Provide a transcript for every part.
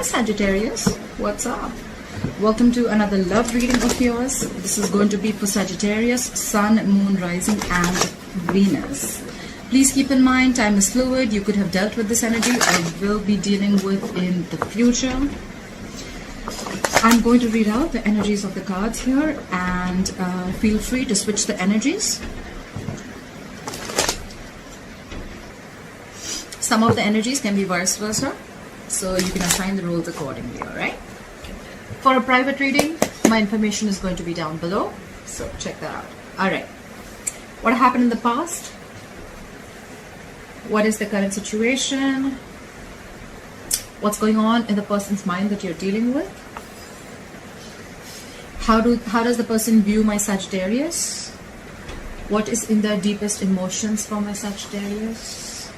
Sagittarius, what's up? Welcome to another love reading of yours. This is going to be for Sagittarius, Sun, Moon, Rising and Venus. Please keep in mind, time is fluid. You could have dealt with this energy. I will be dealing with in the future. I'm going to read out the energies of the cards here, and feel free to switch the energies. Some of the energies can be vice versa, so you can assign the roles accordingly, alright? For a private reading, my information is going to be down below, so check that out. Alright, what happened in the past? What is the current situation? What's going on in the person's mind that you're dealing with? How does the person view my Sagittarius? What is in their deepest emotions for my Sagittarius?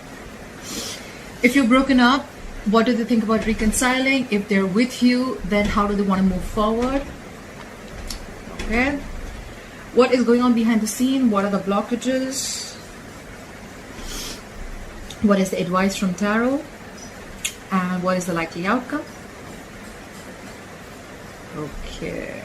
If you're broken up, what do they think about reconciling? If they're with you, then how do they want to move forward? Okay. What is going on behind the scene? What are the blockages? What is the advice from tarot? And what is the likely outcome? Okay.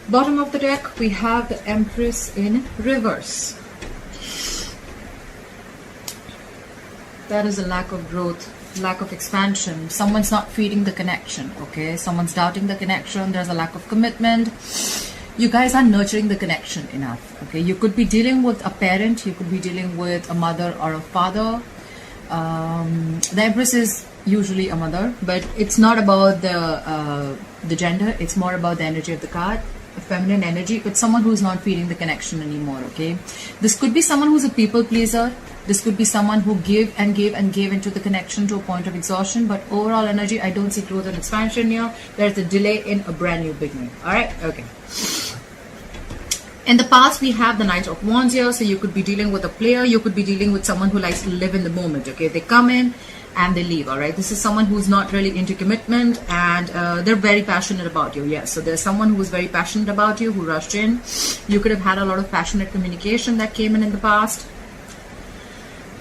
Bottom of the deck, we have the Empress in reverse. That is a lack of growth, lack of expansion. Someone's not feeding the connection, okay? Someone's doubting the connection. There's a lack of commitment. You guys are nurturing the connection enough, okay? You could be dealing with a parent. You could be dealing with a mother or a father. The Empress is usually a mother, but it's not about the gender. It's more about the energy of the card. Feminine energy, but someone who's not feeling the connection anymore, okay? This could be someone who's a people pleaser. This could be someone who gave and gave and gave into the connection to a point of exhaustion, but overall energy, I don't see growth and expansion here. There's a delay in a brand new beginning. All right, okay. In the past, we have the Knight of Wands here, so you could be dealing with a player. You could be dealing with someone who likes to live in the moment, okay? They come in and they leave, all right? This is someone who's not really into commitment, and they're very passionate about you. Yes, so there's someone who's very passionate about you, who rushed in. You could have had a lot of passionate communication that came in the past.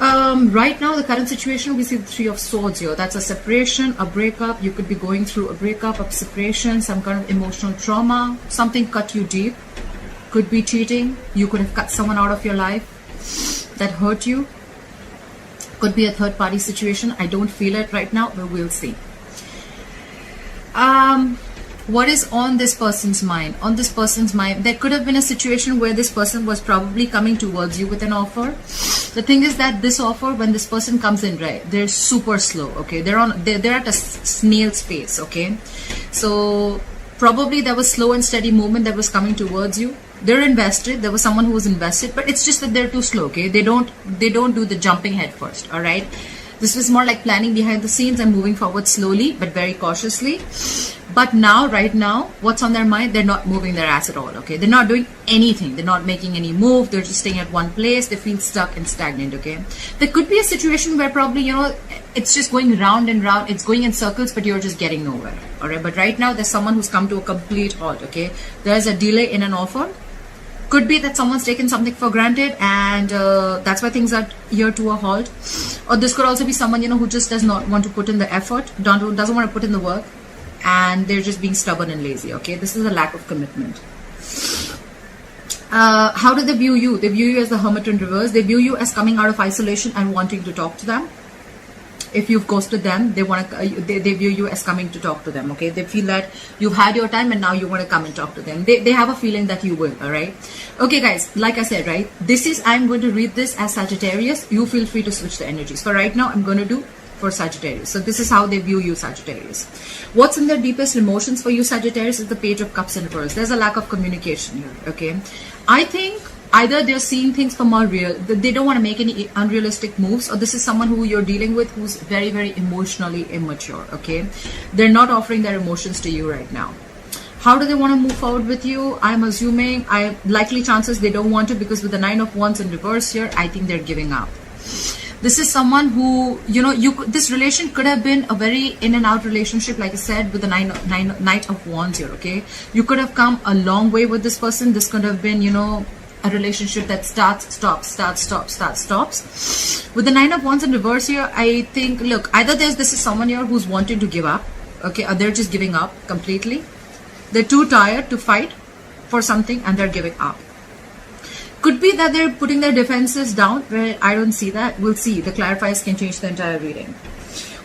Right now, the current situation, we see the Three of Swords here. That's a separation, a breakup. You could be going through a breakup, a separation, some kind of emotional trauma. Something cut you deep. Could be cheating. You could have cut someone out of your life that hurt you. Could be a third party situation. I don't feel it right now, but we'll see. What is on this person's mind? On this person's mind, there could have been a situation where this person was probably coming towards you with an offer. The thing is that this offer, when this person comes in, right, they're super slow, okay? They're at a snail's pace, okay? So probably there was slow and steady movement that was coming towards you. They're invested. There was someone who was invested, but it's just that they're too slow, okay? They don't do the jumping head first, all right? This was more like planning behind the scenes and moving forward slowly, but very cautiously. But now, right now, what's on their mind? They're not moving their ass at all, okay? They're not doing anything. They're not making any move. They're just staying at one place. They feel stuck and stagnant, okay? There could be a situation where probably, you know, it's just going round and round. It's going in circles, but you're just getting nowhere, all right? But right now, there's someone who's come to a complete halt, okay? There's a delay in an offer. Could be that someone's taken something for granted, and that's why things are here to a halt. Or this could also be someone, you know, who just does not want to put in the effort, doesn't want to put in the work, and they're just being stubborn and lazy, okay? This is a lack of commitment. How do they view you? They view you as the Hermit in reverse. They view you as coming out of isolation and wanting to talk to them. If you've ghosted them, they view you as coming to talk to them, okay? They feel that you've had your time and now you want to come and talk to them. They have a feeling that you will, all right? Okay, guys, like I said, right? I'm going to read this as Sagittarius. You feel free to switch the energies. For right now, I'm going to do for Sagittarius. So this is how they view you, Sagittarius. What's in their deepest emotions for you, Sagittarius, is the Page of Cups in reverse. There's a lack of communication here, okay? I think either they're seeing things from a real, they don't want to make any unrealistic moves, or this is someone who you're dealing with who's very, very emotionally immature, okay? They're not offering their emotions to you right now. How do they want to move forward with you? I'm assuming, likely chances they don't want to, because with the Nine of Wands in reverse here, I think they're giving up. This is someone who, you know, this relation could have been a very in and out relationship, like I said, with the Knight of Wands here, okay? You could have come a long way with this person. This could have been, you know, a relationship that starts, stops. With the 9 of Wands in reverse here, I think, look, either this is someone here who's wanting to give up, okay, or they're just giving up completely. They're too tired to fight for something and they're giving up. Could be that they're putting their defenses down, but I don't see that. We'll see. The clarifiers can change the entire reading.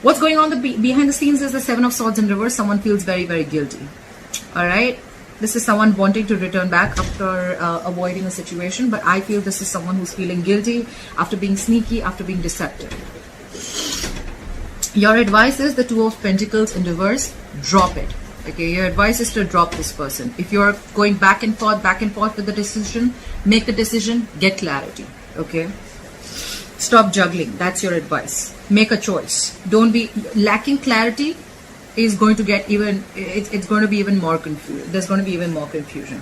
What's going on behind the scenes is the 7 of Swords in reverse. Someone feels very, very guilty. All right. This is someone wanting to return back after avoiding a situation, but I feel this is someone who's feeling guilty after being sneaky, after being deceptive. Your advice is the 2 of Pentacles in reverse. Drop it. Okay, your advice is to drop this person. If you're going back and forth with the decision, make a decision, get clarity. Okay, stop juggling. That's your advice. Make a choice. Don't be lacking clarity. Is going to get even, it's going to be even more confused. There's going to be even more confusion.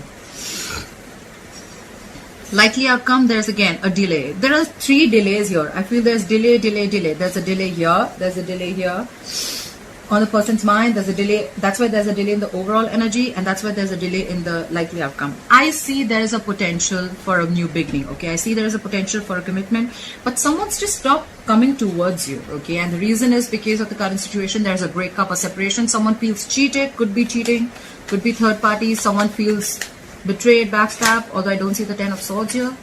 Likely outcome, there's again a delay. There are 3 delays here. I feel there's delay. There's a delay here. There's a delay here. On the person's mind, there's a delay. That's why there's a delay in the overall energy, and that's why there's a delay in the likely outcome. I see there is a potential for a new beginning. Okay, I see there is a potential for a commitment, but someone's just stopped coming towards you. Okay, and the reason is because of the current situation. There's a breakup, a separation. Someone feels cheated. Could be cheating. Could be third party. Someone feels betrayed, backstabbed. Although I don't see the 10 of Swords here,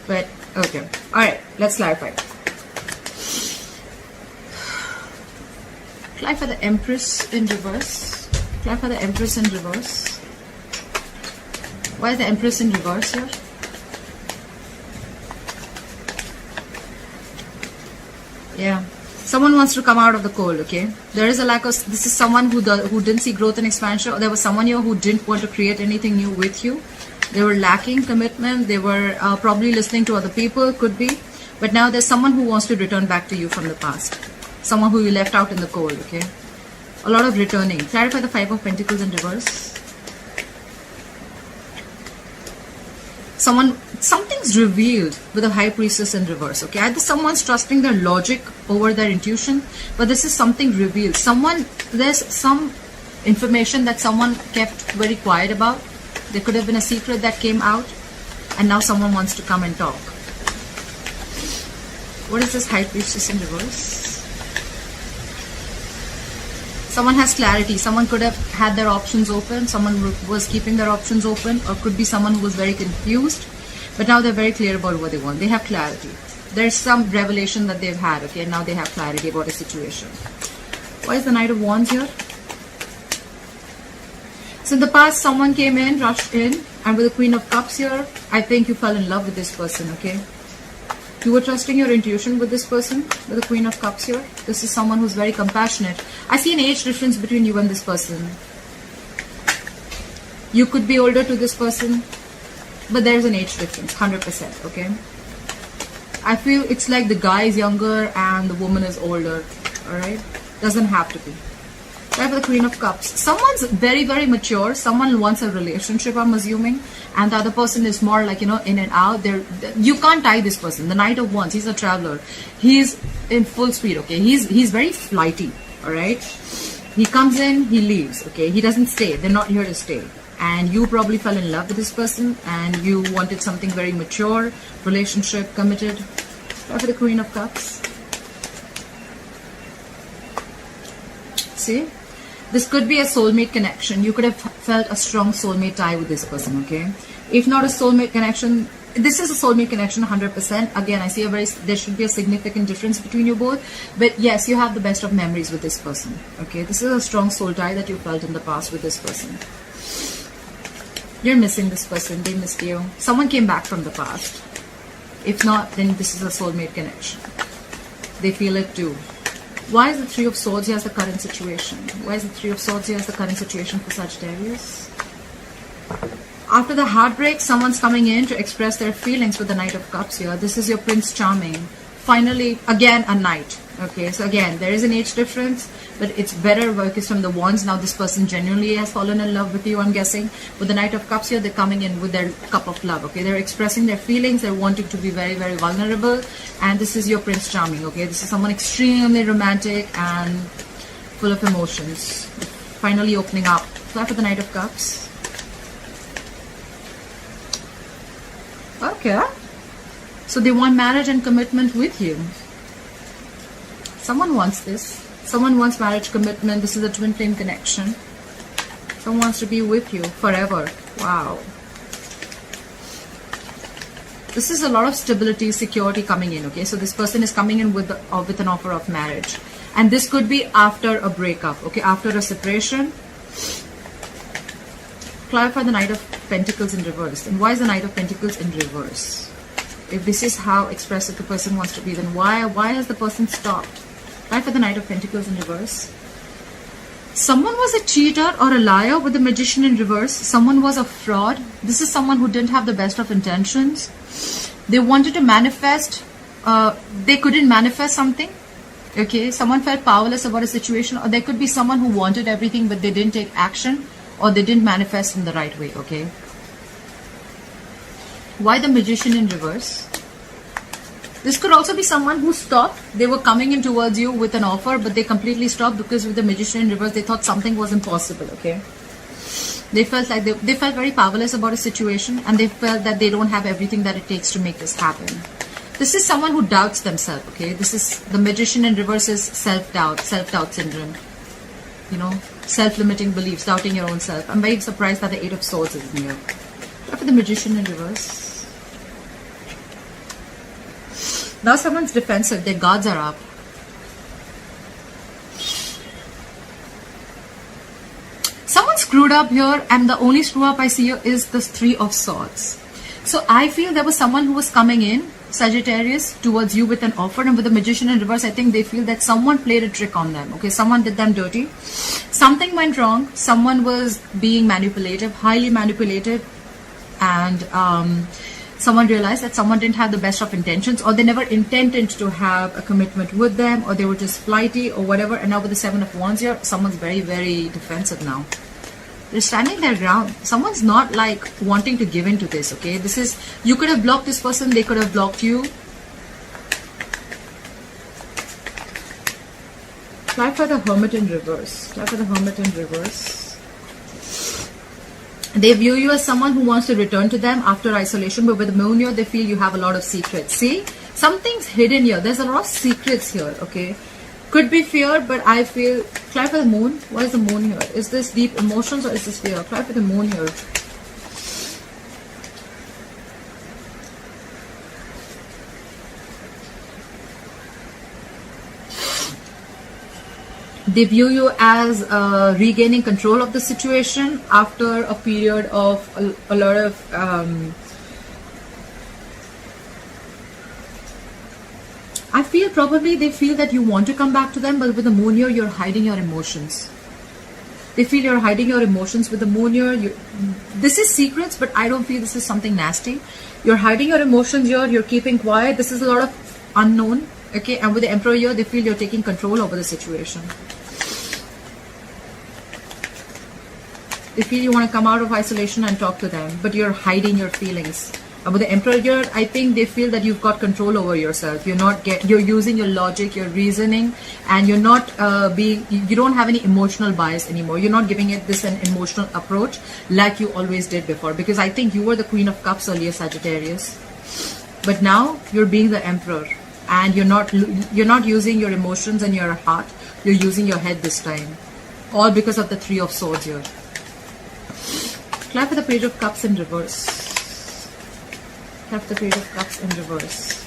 but okay. All right, let's clarify. Clarify the Empress in reverse. Clarify the Empress in reverse. Why is the Empress in reverse here? Yeah. Someone wants to come out of the cold, okay? There is a lack of... This is someone who didn't see growth and expansion. Or there was someone here who didn't want to create anything new with you. They were lacking commitment. They were probably listening to other people, could be. But now there's someone who wants to return back to you from the past. Someone who you left out in the cold, okay? A lot of returning. Clarify the 5 of Pentacles in reverse. Something's revealed with the High Priestess in reverse, okay? Either someone's trusting their logic over their intuition, but this is something revealed. There's some information that someone kept very quiet about. There could have been a secret that came out, and now someone wants to come and talk. What is this High Priestess in reverse? Someone has clarity. Someone could have had their options open. Someone was keeping their options open, or could be someone who was very confused. But now they're very clear about what they want. They have clarity. There's some revelation that they've had, okay? And now they have clarity about a situation. Why is the Knight of Wands here? So in the past, someone came in, rushed in, and with the Queen of Cups here, I think you fell in love with this person, okay? You were trusting your intuition with this person, with the Queen of Cups here. This is someone who's very compassionate. I see an age difference between you and this person. You could be older to this person, but there's an age difference, 100%, okay? I feel it's like the guy is younger and the woman is older, alright? Doesn't have to be. Right, for the Queen of Cups. Someone's very, very mature. Someone wants a relationship, I'm assuming. And the other person is more like, in and out. You can't tie this person. The Knight of Wands, he's a traveler. He's in full speed, okay? He's very flighty, alright? He comes in, he leaves, okay? He doesn't stay. They're not here to stay. And you probably fell in love with this person and you wanted something very mature, relationship, committed. Right, for the Queen of Cups. See? This could be a soulmate connection. You could have felt a strong soulmate tie with this person, okay? If not a soulmate connection, this is a soulmate connection 100%. Again, I see there should be a significant difference between you both. But yes, you have the best of memories with this person, okay? This is a strong soul tie that you felt in the past with this person. You're missing this person. They missed you. Someone came back from the past. If not, then this is a soulmate connection. They feel it too. Why is the Three of Swords here as the current situation? Why is the Three of Swords here as the current situation for Sagittarius? After the heartbreak, someone's coming in to express their feelings with the Knight of Cups here. This is your Prince Charming. Finally, again, a knight. Okay, so again, there is an age difference, but it's better because from the Wands, now this person genuinely has fallen in love with you, I'm guessing. With the Knight of Cups here, they're coming in with their cup of love, okay? They're expressing their feelings, they're wanting to be very, very vulnerable, and this is your Prince Charming, okay? This is someone extremely romantic and full of emotions. Finally opening up. Fly for the Knight of Cups. Well, Okay. So they want marriage and commitment with you. Someone wants this. Someone wants marriage commitment. This is a twin flame connection. Someone wants to be with you forever. Wow. This is a lot of stability, security coming in, okay? So this person is coming in with an offer of marriage. And this could be after a breakup, okay? After a separation. Clarify the Knight of Pentacles in reverse. And why is the Knight of Pentacles in reverse? If this is how expressive the person wants to be, then why has the person stopped? Clarify the Knight of Pentacles in reverse. Someone was a cheater or a liar with the Magician in reverse. Someone was a fraud. This is someone who didn't have the best of intentions. They wanted to manifest. They couldn't manifest something. Okay, someone felt powerless about a situation, or there could be someone who wanted everything but they didn't take action, or they didn't manifest in the right way. Okay, why the Magician in reverse? This could also be someone who stopped. They were coming in towards you with an offer, but they completely stopped because with the Magician in reverse, they thought something was impossible. Okay, they felt like they felt very powerless about a situation, and they felt that they don't have everything that it takes to make this happen. This is someone who doubts themselves, okay? This is the Magician in reverse is self-doubt syndrome. You know, self-limiting beliefs, doubting your own self. I'm very surprised that the Eight of Swords is here. Look for the Magician in reverse. Now someone's defensive, their guards are up. Someone screwed up here, and the only screw up I see here is the Three of Swords. So I feel there was someone who was coming in, Sagittarius, towards you with an offer, and with the Magician in reverse, I think they feel that someone played a trick on them. Okay, someone did them dirty. Something went wrong. Someone was being manipulative, highly manipulative, and someone realized that someone didn't have the best of intentions, or they never intended to have a commitment with them, or they were just flighty or whatever. And now with the Seven of Wands here, someone's very, very defensive now. They're standing their ground. Someone's not like wanting to give in to this, okay? This is, you could have blocked this person, they could have blocked you. Try for the Hermit in reverse. Try for the Hermit in reverse. They view you as someone who wants to return to them after isolation, but with the Moon here, they feel you have a lot of secrets. See? Something's hidden here. There's a lot of secrets here, okay? Could be fear, but I feel, try for the Moon. What is the Moon here? Is this deep emotions or is this fear? Try for the Moon here. They view you as regaining control of the situation after a period of a lot of I feel probably they feel that you want to come back to them, but with the Moon here, you're hiding your emotions. They feel you're hiding your emotions with the Moon here. This is secrets, but I don't feel this is something nasty. You're hiding your emotions here. You're keeping quiet. This is a lot of unknown. Okay, and with the Emperor here, they feel you're taking control over the situation. They feel you want to come out of isolation and talk to them, but you're hiding your feelings. With the Emperor here, I think they feel that you've got control over yourself. You're using your logic, your reasoning, and you're not you don't have any emotional bias anymore. You're not giving it this an emotional approach like you always did before. Because I think you were the Queen of Cups earlier, Sagittarius, but now you're being the Emperor, and you're not using your emotions and your heart. You're using your head this time, all because of the Three of Swords here. Clap for the Page of Cups in reverse. Have the Page of Cups in reverse.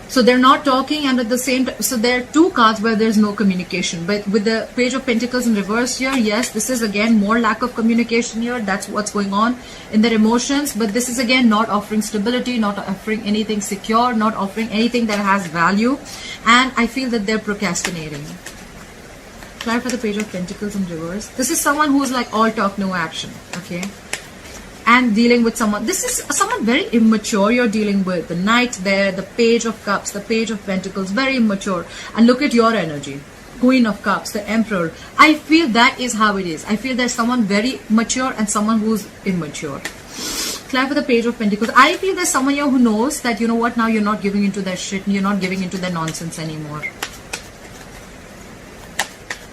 So they're not talking, and at the same time, so there are two cards where there's no communication. But with the Page of Pentacles in reverse here, yes, this is again more lack of communication here. That's what's going on in their emotions. But this is again not offering stability, not offering anything secure, not offering anything that has value. And I feel that they're procrastinating. Try for the Page of Pentacles in reverse. This is someone who's like all talk, no action. Okay. And dealing with someone. This is someone very immature you're dealing with. The Knight there, the Page of Cups, the Page of Pentacles. Very immature. And look at your energy. Queen of Cups, the Emperor. I feel that is how it is. I feel there's someone very mature and someone who's immature. Try for the Page of Pentacles. I feel there's someone here who knows that, you know what, now you're not giving into their shit. You're not giving into their nonsense anymore.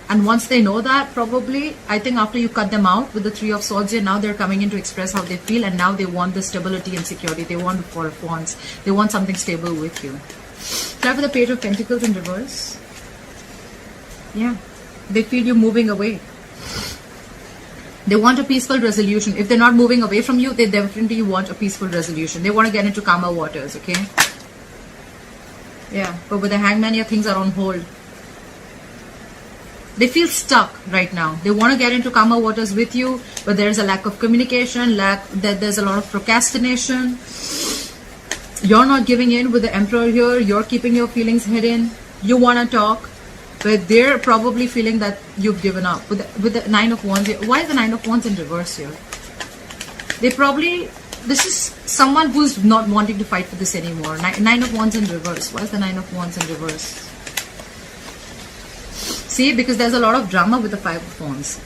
And once they know that, probably, I think after you cut them out with the Three of Swords here, now they're coming in to express how they feel, and now they want the stability and security. They want the Four of Wands. They want something stable with you. Try for the Page of Pentacles in reverse. Yeah. They feel you moving away. They want a peaceful resolution. If they're not moving away from you, they definitely want a peaceful resolution. They want to get into calmer waters, okay? Yeah, but with the Hangman here, things are on hold. They feel stuck right now. They want to get into calmer waters with you, but there's a lack of communication, there's a lot of procrastination. You're not giving in with the Emperor here. You're keeping your feelings hidden. You want to talk, but they're probably feeling that you've given up. With the Nine of Wands here. Why is the Nine of Wands in reverse here? They probably, this is someone who's not wanting to fight for this anymore. Nine of Wands in reverse. Why is the Nine of Wands in reverse? See, because there's a lot of drama with the Five of Wands.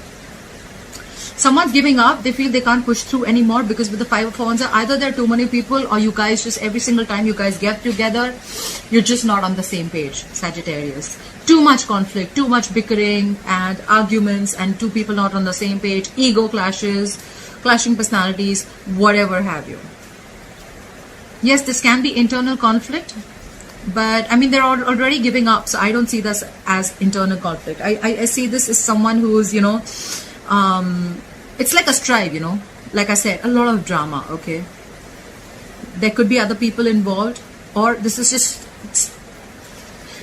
Someone's giving up. They feel they can't push through anymore because with the Five of Wands, either there are too many people, or you guys just, every single time you guys get together, you're just not on the same page, Sagittarius. Too much conflict, too much bickering and arguments, and two people not on the same page, ego clashes, clashing personalities, whatever have you. Yes, this can be internal conflict, but I mean, they're already giving up, so I don't see this as internal conflict. I see this as someone who's, you know, it's like a strife, you know, like I said, a lot of drama, okay? There could be other people involved, or this is just,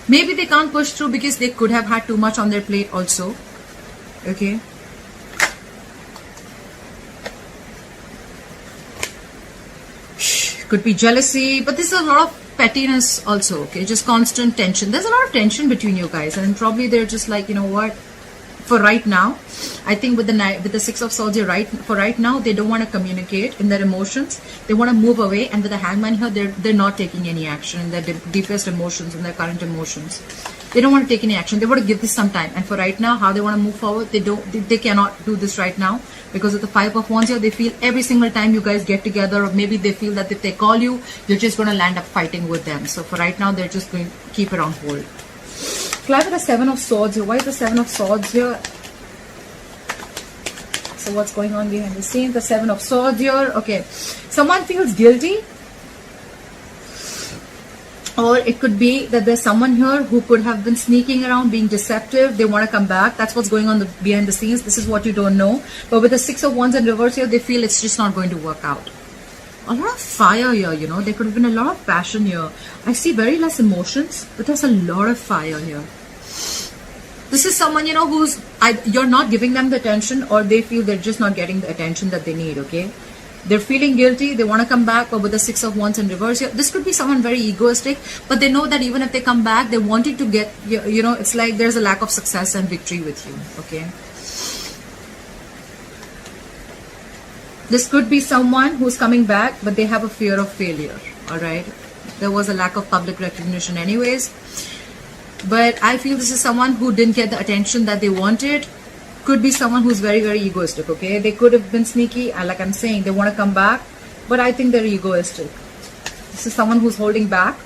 maybe they can't push through because they could have had too much on their plate also, okay? Could be jealousy, but this is a lot of pettiness also, okay? Just constant tension. There's a lot of tension between you guys, and probably they're just like, you know what, for right now, I think with the Six of Swords, for right now, they don't want to communicate in their emotions. They want to move away, and with the Hangman here, they're not taking any action in their deepest emotions, in their current emotions. They don't want to take any action. They want to give this some time, and for right now, how they want to move forward, they cannot do this right now because of the Five of Wands here. They feel every single time you guys get together, or maybe they feel that if they call you, you're just going to land up fighting with them. So for right now, they're just going to keep it on hold. Fly with the Seven of Swords here. Why is the Seven of Swords here? So what's going on behind the scenes? The Seven of Swords here. Okay. Someone feels guilty. Or it could be that there's someone here who could have been sneaking around, being deceptive. They want to come back. That's what's going on behind the scenes. This is what you don't know. But with the Six of Wands in reverse here, they feel it's just not going to work out. A lot of fire here, you know. There could have been a lot of passion here. I see very less emotions, but there's a lot of fire here. This is someone, you know, who's, you're not giving them the attention, or they feel they're just not getting the attention that they need, okay? They're feeling guilty. They want to come back, but with the Six of Wands in reverse here, this could be someone very egoistic, but they know that even if they come back, they wanted to get, you know, it's like there's a lack of success and victory with you, okay? This could be someone who's coming back, but they have a fear of failure, all right? There was a lack of public recognition anyways. But I feel this is someone who didn't get the attention that they wanted. Could be someone who's very, very egoistic, okay? They could have been sneaky, like I'm saying, they want to come back, but I think they're egoistic. This is someone who's holding back.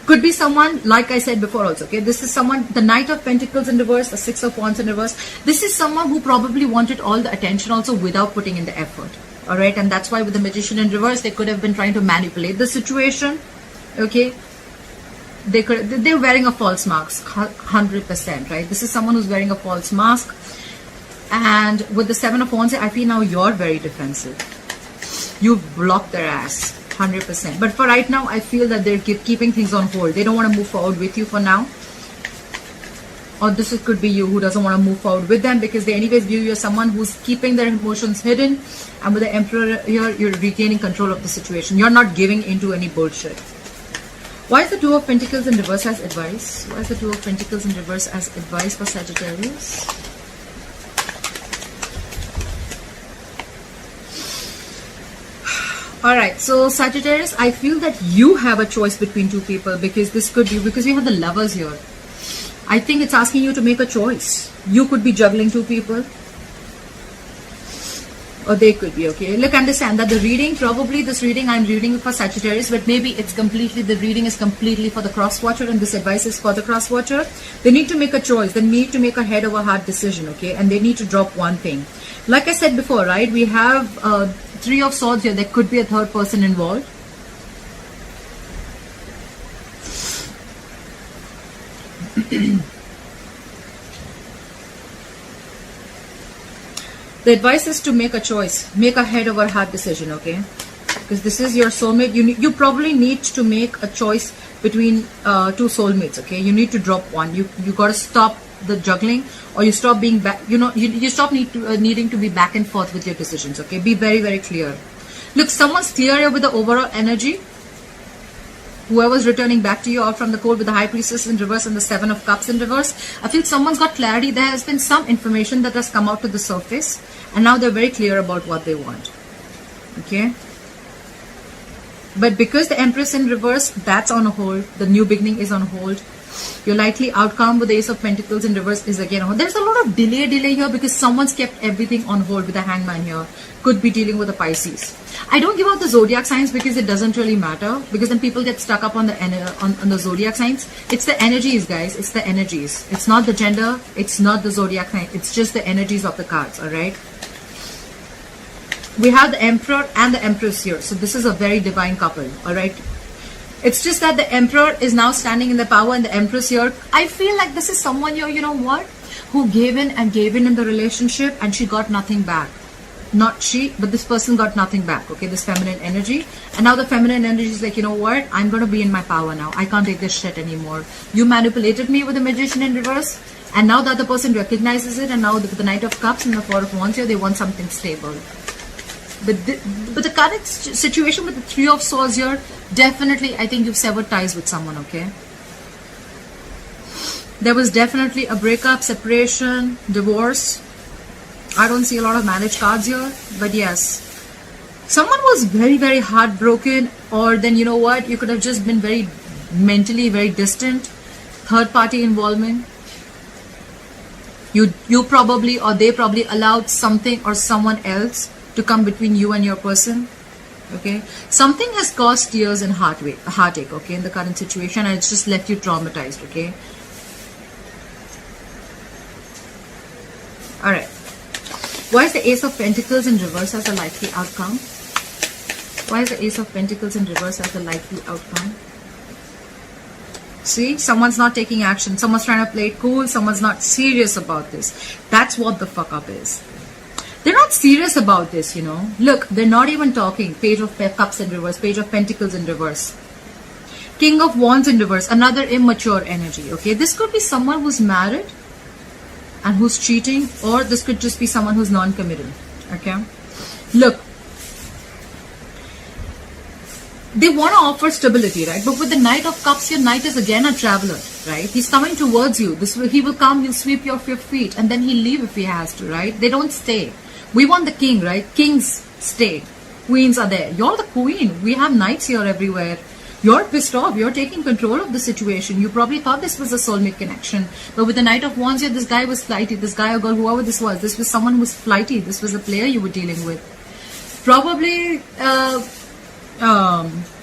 Could be someone, like I said before also, okay? This is someone, the Knight of Pentacles in reverse, the Six of Wands in reverse. This is someone who probably wanted all the attention also without putting in the effort, all right? And that's why with the Magician in reverse, they could have been trying to manipulate the situation, okay? They're wearing a false mask, 100%, right? This is someone who's wearing a false mask. And with the Seven of Wands, I feel now you're very defensive. You've blocked their ass, 100%. But for right now, I feel that they're keeping things on hold. They don't want to move forward with you for now. Or this could be you who doesn't want to move forward with them because they anyways view you as someone who's keeping their emotions hidden. And with the Emperor here, you're retaining control of the situation. You're not giving into any bullshit. Why is the Two of Pentacles in reverse as advice? Why is the Two of Pentacles in reverse as advice for Sagittarius? Alright, so Sagittarius, I feel that you have a choice between two people because this could be, because you have the Lovers here. I think it's asking you to make a choice. You could be juggling two people. or they could be, okay? Look, understand that the reading, probably this reading I'm reading for Sagittarius, but maybe it's completely, the reading is completely for the cross watcher, and this advice is for the cross watcher. They need to make a choice. They need to make a head over heart decision, okay? And they need to drop one thing. Like I said before, right? We have Three of Swords here. There could be a third person involved. The advice is to make a choice, make a head over heart decision, okay? Because this is your soulmate. You probably need to make a choice between two soulmates, okay? You need to drop one. You got to stop the juggling, or you stop being back. You stop needing to be back and forth with your decisions, okay? Be very, very clear. Look, someone's clear here with the overall energy. Whoever's returning back to you out from the cold with the High Priestess in reverse and the Seven of Cups in reverse, I feel someone's got clarity. There has been some information that has come out to the surface, and now they're very clear about what they want. Okay? But because the Empress in reverse, that's on hold. The new beginning is on hold. Your likely outcome with the Ace of Pentacles in reverse is again on hold. There's a lot of delay here because someone's kept everything on hold with the Hangman here. Could be dealing with a Pisces. I don't give out the zodiac signs because it doesn't really matter, because then people get stuck up on the zodiac signs. It's the energies, guys. It's the energies. It's not the gender. It's not the zodiac sign. It's just the energies of the cards, all right? We have the Emperor and the Empress here. So this is a very divine couple, all right? It's just that the Emperor is now standing in the power, and the Empress here, I feel like this is someone here, you know what, who gave in in the relationship, and she got nothing back. Not she, but this person got nothing back, okay? This feminine energy. And now the feminine energy is like, you know what, I'm going to be in my power now. I can't take this shit anymore. You manipulated me with the Magician in reverse, and now the other person recognizes it, and now with the Knight of Cups and the Four of Wands here, they want something stable. But the current situation with the Three of Swords here, definitely, I think you've severed ties with someone, okay? There was definitely a breakup, separation, divorce. I don't see a lot of marriage cards here, but yes. Someone was very, very heartbroken, or then, you know what, you could have just been very mentally very distant. Third party involvement. You probably, or they probably allowed something or someone else to come between you and your person, okay? Something has caused tears and heartache, okay, in the current situation, and it's just left you traumatized, okay? All right. Why is the Ace of Pentacles in reverse as a likely outcome? Why is the Ace of Pentacles in reverse as a likely outcome? See, someone's not taking action. Someone's trying to play it cool. Someone's not serious about this. That's what the fuck up is. They're not serious about this, you know. Look, they're not even talking. Page of Cups in reverse. Page of Pentacles in reverse. King of Wands in reverse. Another immature energy, okay? This could be someone who's married and who's cheating, or this could just be someone who's non-committal, okay? Look, they want to offer stability, right? But with the Knight of Cups, your Knight is again a traveler, right? He's coming towards you. He will come, he'll sweep you off your feet, and then he'll leave if he has to, right? They don't stay. We want the king, right? Kings stay. Queens are there. You're the queen. We have knights here everywhere. You're pissed off. You're taking control of the situation. You probably thought this was a soulmate connection. But with the Knight of Wands here, this guy was flighty. This guy or girl, whoever this was someone who was flighty. This was a player you were dealing with. Probably,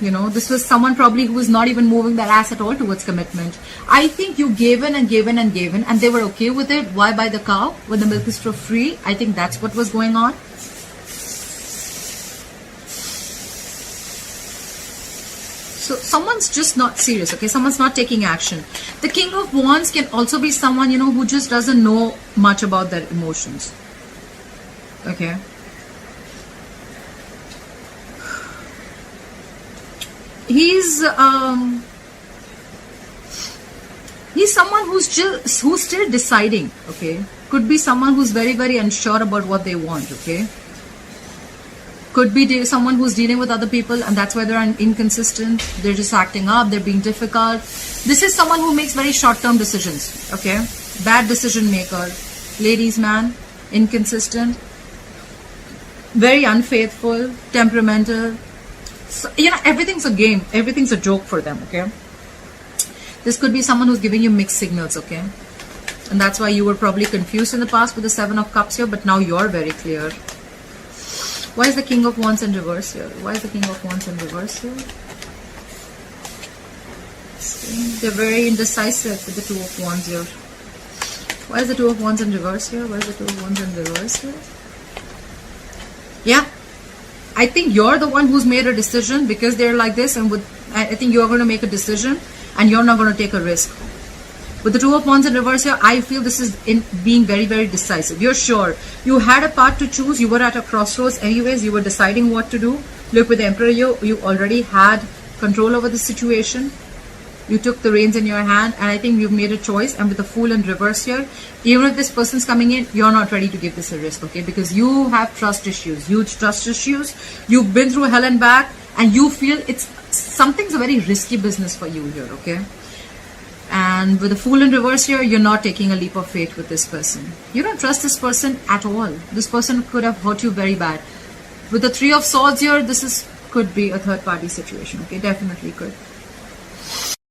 you know, this was someone probably who was not even moving their ass at all towards commitment. I think you gave in and gave in and gave in, and they were okay with it. Why buy the cow when the milk is for free? I think that's what was going on. So someone's just not serious, okay? Someone's not taking action. The King of Wands can also be someone, you know, who just doesn't know much about their emotions, okay? He's someone who's still deciding, okay? Could be someone who's very, very unsure about what they want, okay? Could be someone who's dealing with other people, and that's why they're inconsistent. They're just acting up. They're being difficult. This is someone who makes very short-term decisions, okay? Bad decision maker. Ladies, man, inconsistent. Very unfaithful, temperamental. So, you know, everything's a game. Everything's a joke for them, okay? This could be someone who's giving you mixed signals, okay? And that's why you were probably confused in the past with the Seven of Cups here, but now you're very clear. Why is the King of Wands in reverse here? Why is the King of Wands in reverse here? They're very indecisive with the Two of Wands here. Why is the Two of Wands in reverse here? Why is the Two of Wands in reverse here? Yeah, I think you're the one who's made a decision because they're like this, and I think you're going to make a decision and you're not going to take a risk. With the Two of Wands in reverse here, I feel this is in being very, very decisive. You're sure. You had a path to choose. You were at a crossroads anyways. You were deciding what to do. Look, with the Emperor, you already had control over the situation. You took the reins in your hand, and I think you've made a choice. And with the Fool in reverse here, even if this person's coming in, you're not ready to give this a risk, okay? Because you have trust issues, huge trust issues. You've been through hell and back, and you feel something's a very risky business for you here, okay? And with the Fool in reverse here, you're not taking a leap of faith with this person. You don't trust this person at all. This person could have hurt you very bad. With the Three of Swords here, could be a third party situation, okay? Definitely could.